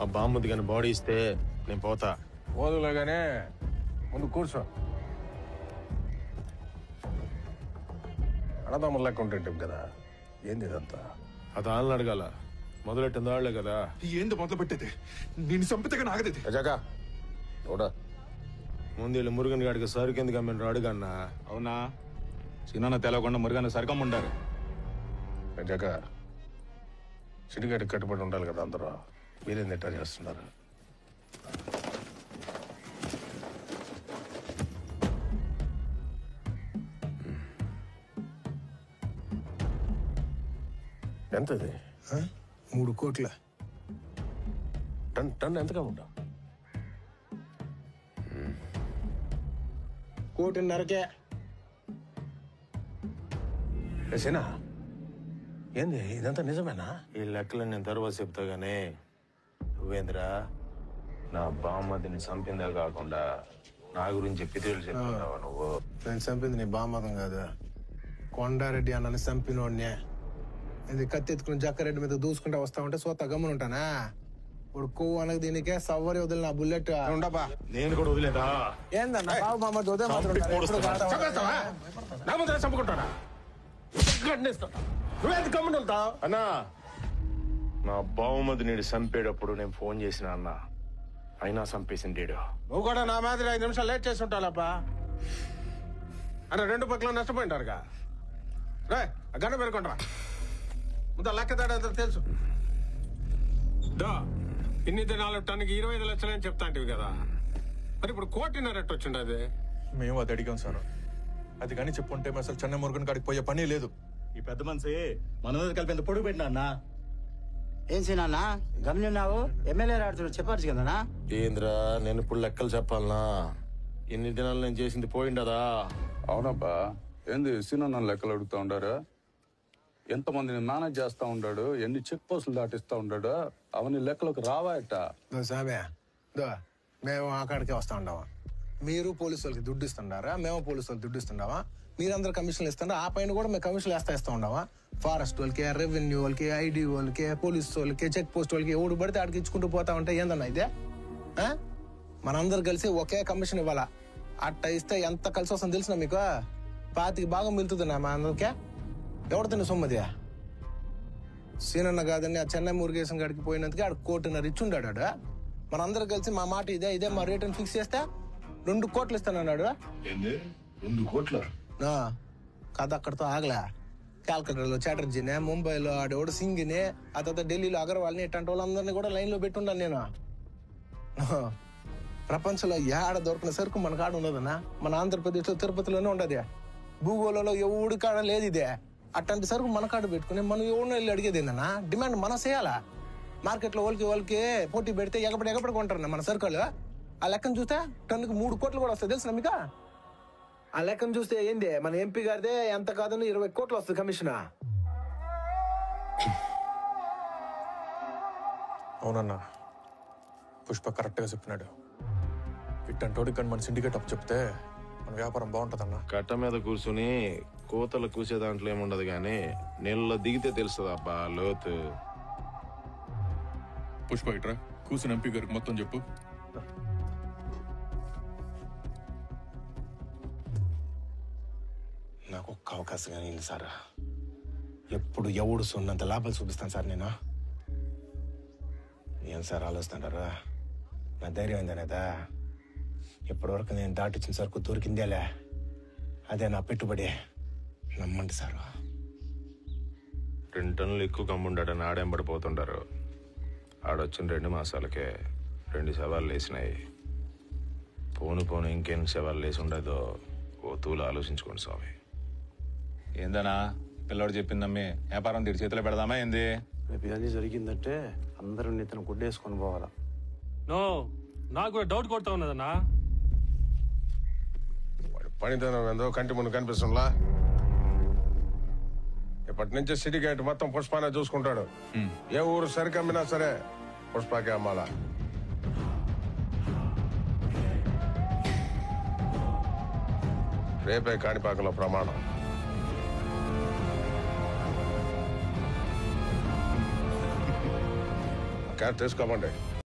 ఆ బామ్మది కానీ బాడీ ఇస్తే నేను పోతా. పోదులేగానే ముందు కూర్చో. అన్నదమ్ములు లెక్క ఉంటుంటాం కదా, ఏంది ఇదంతా? అది వాళ్ళని అడగాల, మొదలెట్టింది వాళ్లే కదా. ఏంది మొదలు పెట్టేది? నేను చంపితేగా నాగదేది. అజాగా చూడ ముందు వీళ్ళు మురుగన్ గాడికి సరుకు ఎందుకు అమ్మిన అడుగన్నా. అవునా? చిన్న తెలవకుండా మురుగన్న సరికమ్ముండారు. అజాగా సిడిగడ్డకి కట్టుబడి ఉండాలి కదా అందరూ. మీరేం ఎట్టా చేస్తున్నారు? ఎంతది? 3 కోట్ల. టన్ ఎంతగా ఉంటా? 1.5 కోటి. సేనా ఏంది ఇదంతా నిజమేనా? ఈ లెక్కలు నేను తర్వాత చెప్తా గానీ నువ్వేంద్రా నా బామ్మదిని చంపిందే కాకుండా నా గురించి పితేళ్ళు చెప్తున్నావా నువ్వు? నేను చంపింది నీ బామ్మదం కాదు, కొండారెడ్డి అన్నని చంపినోడ్నే. ఇది కత్తి ఎత్తుకుని జక్కారెడ్డి మీద దూసుకుంటా వస్తా ఉంటే సోత గమ్మునుంటానా? ఇప్పుడు కొవ్వు అనకు దీనికే సవ్వరి వదిలిన బుల్లెట్ ఉండబా. నేను కూడా వదిలేదా? ఏందన్నా బాబు మామ చంపుకుంటాడా? నువ్వేది గమ్మున ఉంటావు? అన్నా నా బావుమది నీడు చంపేటప్పుడు నేను ఫోన్ చేసిన అన్న, అయినా చంపేసింది. నువ్వు కూడా నా మాదిరి 5 నిమిషాలు లేట్ చేసి ఉంటావులబ్బా. అంటే 2 పక్కల నష్టపోయింటారుగా. రే గంట పెరుకుంటారా? ముందు లెక్క తేడా తెలుసు. ఇన్ని దినాలు టన్నుకి 25 లక్షలని చెప్తాంటివి కదా, మరి ఇప్పుడు 1.5 కోటి వచ్చిండది. మేము అది అడిగాం సార్. అది కానీ చెప్పుంటే అసలు చెన్నై మురుగన్ కాడికి పోయే పని లేదు. ఈ పెద్ద మనిషి మన కలిపి ఎంత పొడుగు పెట్టినా అన్నా. ఏం సీనన్నా గమనిన్నావు? ఎమ్మెల్యే రాడుతున్నాడు చెప్పచ్చు కదనా? ఏంద్రా నేను ఇప్పుడు లెక్కలు చెప్పాలనా? ఎన్ని దినాలు నేను చేసింది పోయిండదా? అవునబ్బా. ఏంది సీనన్న లెక్కలు అడుగుతా ఉండారు? ఎంతమందిని మేనేజ్ చేస్తా ఉన్నాడు, ఎన్ని చెక్ పోస్టులు దాటిస్తా ఉన్నాడు, అవన్నీ లెక్కలకు రావాయట. సామే మేము అక్కడికే వస్తా ఉండవా? మీరు పోలీసు వాళ్ళకి దుడ్డు ఇస్తుండారా? మేము పోలీసు వాళ్ళకి దుడ్డు ఇస్తుండవా? మీరందరూ కమిషన్లు ఇస్తుండ్రా, ఆ పైన కూడా మేము కమిషన్లు ఇస్తా ఉండవా? ఫారెస్ట్ వాళ్ళకి, రెవెన్యూ వాళ్ళకి, ఐడి వాళ్ళకి, పోలీసు వాళ్ళకి, చెక్ పోస్ట్ వాళ్ళకి ఎవడు పడితే ఆడికి ఇచ్చుకుంటూ పోతా ఉంటే ఏందన్నా ఇదే? మనందరు కలిసి ఒకే కమిషన్ ఇవ్వాలా? అట్ట ఇస్తే ఎంత కలిసి వస్తుందో తెలిసిన మీకు? 25 భాగం మిగులుతుందిన్నా మా అందరికే. ఎవరితో సొమ్మది? సీనన్న కాదని ఆ చెన్నై మురుగేశం గడికి పోయినందుకే ఆడు 1.5 కోటి ఇచ్చుండాడు. ఆడు మనందరూ కలిసి మా మాట ఇదే మా రేట్ అని ఫిక్స్ చేస్తే 2 కోట్లు ఇస్తానన్నాడు. 2 కోట్ల కథ అక్కడితో ఆగలే. కాల్కటాలో చాటర్జీనే, ముంబైలో ఆడేవాడు సింగిని, ఆ తర్వాత ఢిల్లీలో అగర్వాల్ని, ఇట్లాంటి వాళ్ళందరినీ కూడా లైన్ లో పెట్టున్నాను నేను. ప్రపంచంలో ఏడ దొరికిన సరుకు మన కాడ ఉండదన్నా. మన ఆంధ్రప్రదేశ్ లో తిరుపతిలోనే ఉండదు. భూగోళంలో ఎవడి కాడ లేదు ఇదే. అట్లాంటి సరుకు మన కాడ పెట్టుకుని మనం ఎవరినో వెళ్ళి అడిగేది ఏందన్నా? డిమాండ్ మనం చేయాలా? మార్కెట్ లో వాళ్ళకి పోటీ పెడితే ఎగపడి కొంటారు మన సరుకులు. ఆ లెక్కను చూస్తే టన్నుకి 3 కోట్లు కూడా వస్తాయి తెలుసు మీకు? ఆ లెక్కను చూస్తే ఏంది మన ఎంపీ గారిదే ఎంత కాదని 20 కోట్లు వస్తుంది కమిషన్. అవునన్నా, పుష్ప కరెక్ట్ గా చెప్పినాడు. ఇట్టంటోడికి కానీ మన సిండికేట్ అప్పు చెప్తే మన వ్యాపారం బాగుంటదన్నా. కట్ట మీద కూర్చుని కోతలు కూసే దాంట్లో ఏముండదు గానీ నీళ్ళలో దిగితే తెలుస్తుంది అబ్బా లోతు. పుష్ప ఇట్రా కూర్చుని ఎంపీ గారికి మొత్తం చెప్పు. నాకు ఒక్క అవకాశం కానీ సార్. ఎప్పుడు ఎవడు సున్నంత లాభాలు చూపిస్తాను సార్ నేను. ఏం సార్ ఆలోచిస్తుంటారా? నా ధైర్యం ఏందనేదా? ఇప్పటివరకు నేను దాటిచ్చిన సరుకు దొరికిందేలే, అదే నా పెట్టుబడి. నమ్మండి సార్. 2 టన్నులు ఎక్కువ కమ్ముండాడని ఆడెంబడిపోతుంటారు. ఆడొచ్చిన 2 మాసాలకే 2 శవాలు లేసినాయి. పోను ఇంకెన్ని శవాలు లేసి ఉండదో ఓ తూలు ఆలోచించుకోండి స్వామి. ఏందనా పిల్లోడు చెప్పిందమ్మి వ్యాపారం తీరు చేతిలో పెడదామా ఏంది? రేపు ఇవన్నీ జరిగిందంటే అందరూ ఇతను గుడ్డేసుకొని పోవాలా? నాకు కూడా డౌట్ కొడతా ఉన్నదన్నా. పనితనం ఏందో కంటి ముందు కనిపిస్తుందా? ఇప్పటి నుంచి సిటీ గేట్ మొత్తం పుష్పానే చూసుకుంటాడు. ఏ ఊరు సరికి అమ్మినా సరే పుష్పకే అమ్మాలా. రేపే కాణిపాకలో ప్రమాణం. క్యాష్ తీసుకోమండి.